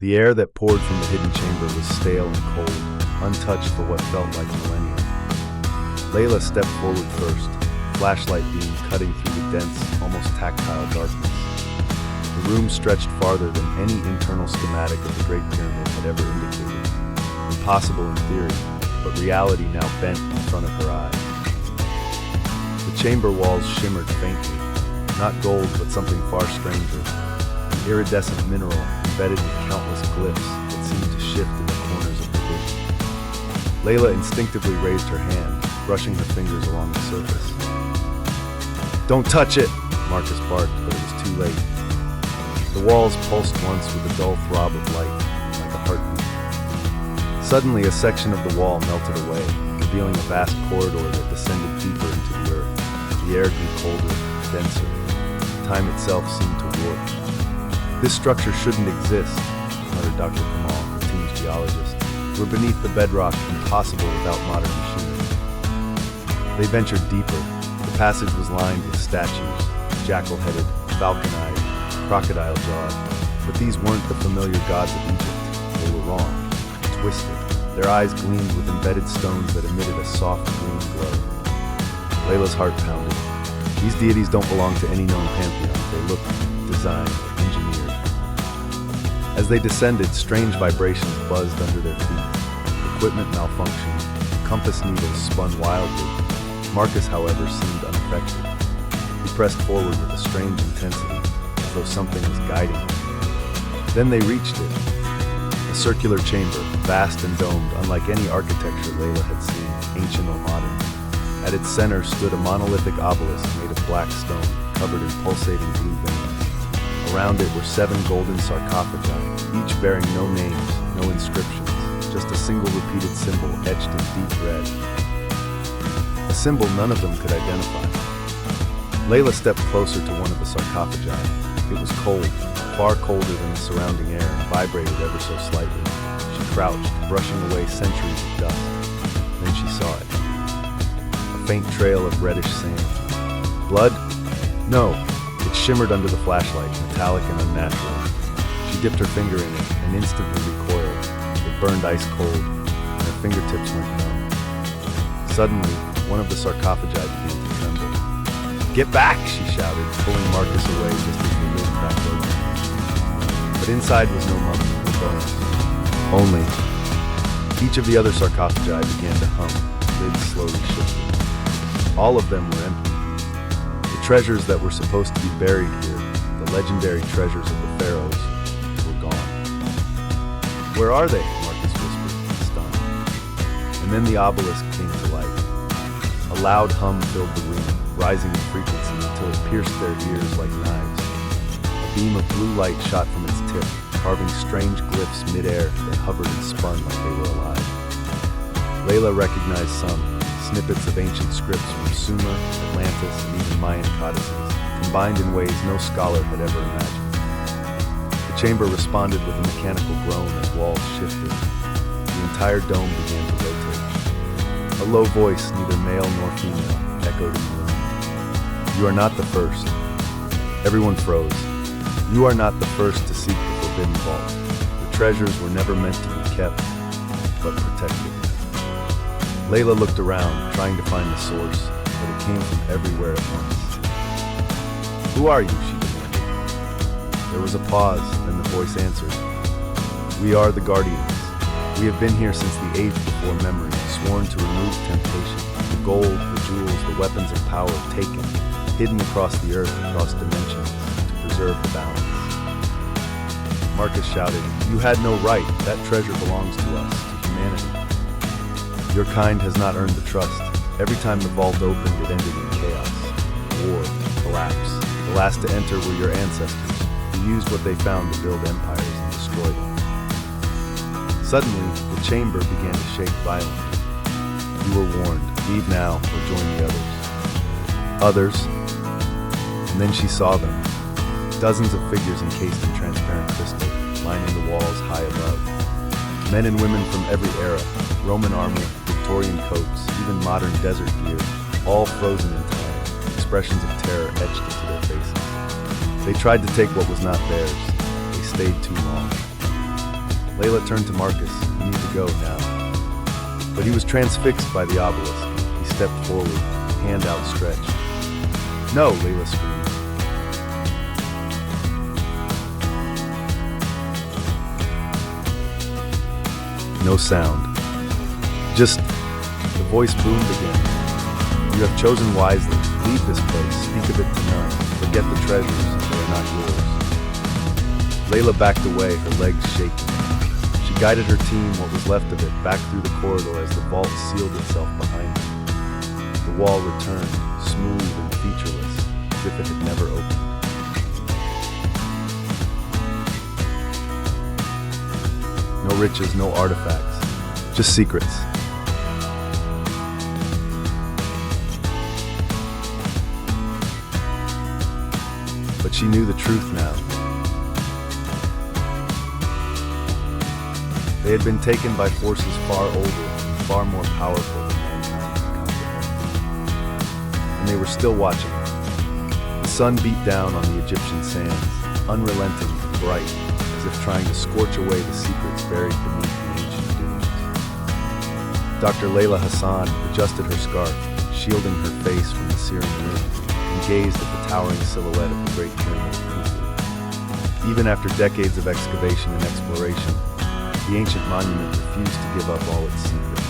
The air that poured from the hidden chamber was stale and cold, untouched for what felt like millennia. Layla stepped forward first, flashlight beam cutting through the dense, almost tactile darkness. The room stretched farther than any internal schematic of the Great Pyramid had ever indicated. Impossible in theory, but reality now bent in front of her eyes. The chamber walls shimmered faintly, not gold but something far stranger, an iridescent mineral embedded with countless glyphs that seemed to shift in the corners of the vision. Layla instinctively raised her hand, brushing her fingers along the surface. "Don't touch it!" Marcus barked, but it was too late. The walls pulsed once with a dull throb of light, like a heartbeat. Suddenly, a section of the wall melted away, revealing a vast corridor that descended deeper into the earth. The air grew colder, denser. Time itself seemed to warp. "This structure shouldn't exist," muttered Dr. Kamal, the team's geologist. "We're beneath the bedrock, impossible without modern machinery." They ventured deeper. The passage was lined with statues, jackal-headed, falcon-eyed, crocodile-jawed. But these weren't the familiar gods of Egypt. They were wrong, twisted. Their eyes gleamed with embedded stones that emitted a soft green glow. Layla's heart pounded. These deities don't belong to any known pantheon. They look designed, engineered. As they descended, strange vibrations buzzed under their feet. Equipment malfunctioned. Compass needles spun wildly. Marcus, however, seemed unaffected. He pressed forward with a strange intensity, as though something was guiding him. Then they reached it. A circular chamber, vast and domed, unlike any architecture Layla had seen, ancient or modern. At its center stood a monolithic obelisk made of black stone, covered in pulsating blue veins. Around it were 7 golden sarcophagi, each bearing no names, no inscriptions, just a single repeated symbol etched in deep red. A symbol none of them could identify. Layla stepped closer to one of the sarcophagi. It was cold, far colder than the surrounding air, and vibrated ever so slightly. She crouched, brushing away centuries of dust. Then she saw it. A faint trail of reddish sand. Blood? No. It shimmered under the flashlight, metallic and unnatural. She dipped her finger in it and instantly recoiled. It burned ice cold, and her fingertips went numb. Suddenly, one of the sarcophagi began to tremble. "Get back!" she shouted, pulling Marcus away just as the lid cracked open. But inside was no mummy or bones. Only. Each of the other sarcophagi began to hum, lids slowly shifted. All of them were empty. The treasures that were supposed to be buried here, the legendary treasures of the pharaohs, were gone. "Where are they?" Marcus whispered, stunned. And then the obelisk came to life. A loud hum filled the room, rising in frequency until it pierced their ears like knives. A beam of blue light shot from its tip, carving strange glyphs mid-air that hovered and spun like they were alive. Layla recognized some, snippets of ancient scripts from Sumer, Atlantis, and even Mayan codices, combined in ways no scholar had ever imagined. The chamber responded with a mechanical groan as walls shifted. The entire dome began to rotate. A low voice, neither male nor female, echoed in the room. "You are not the first." Everyone froze. "You are not the first to seek the forbidden vault. The treasures were never meant to be kept, but protected." Layla looked around, trying to find the source, but it came from everywhere at once. "Who are you?" she demanded. There was a pause, then the voice answered. "We are the Guardians. We have been here since the age before memory, sworn to remove temptation. The gold, the jewels, the weapons of power taken, hidden across the earth, across dimensions, to preserve the balance." Marcus shouted, "You had no right. That treasure belongs to us, to humanity. Your kind has not earned the trust. Every time the vault opened, it ended in chaos, war, collapse. The last to enter were your ancestors, who used what they found to build empires and destroy them." Suddenly, the chamber began to shake violently. "You were warned. Leave now or join the others." Others. And then she saw them. Dozens of figures encased in transparent crystal, lining the walls high above. Men and women from every era, Roman armor, Victorian coats, even modern desert gear, all frozen in time, expressions of terror etched into their faces. They tried to take what was not theirs. They stayed too long. Layla turned to Marcus. "We need to go now." But he was transfixed by the obelisk. He stepped forward, hand outstretched. "No!" Layla screamed. No sound. Just the voice boomed again. "You have chosen wisely. Leave this place. Speak of it to none. Forget the treasures. They are not yours." Layla backed away, her legs shaking. She guided her team, what was left of it, back through the corridor as the vault sealed itself behind them. The wall returned, smooth and featureless, as if it had never opened. No riches, no artifacts, just secrets. But she knew the truth now. They had been taken by forces far older and far more powerful than mankind could comprehend. And they were still watching. The sun beat down on the Egyptian sands, unrelenting and bright, as if trying to scorch away the secrets buried beneath the ancient dunes. Dr. Layla Hassan adjusted her scarf, shielding her face from the searing wind, and gazed at the towering silhouette of the Great Pyramid of Khufu. Even after decades of excavation and exploration, the ancient monument refused to give up all its secrets.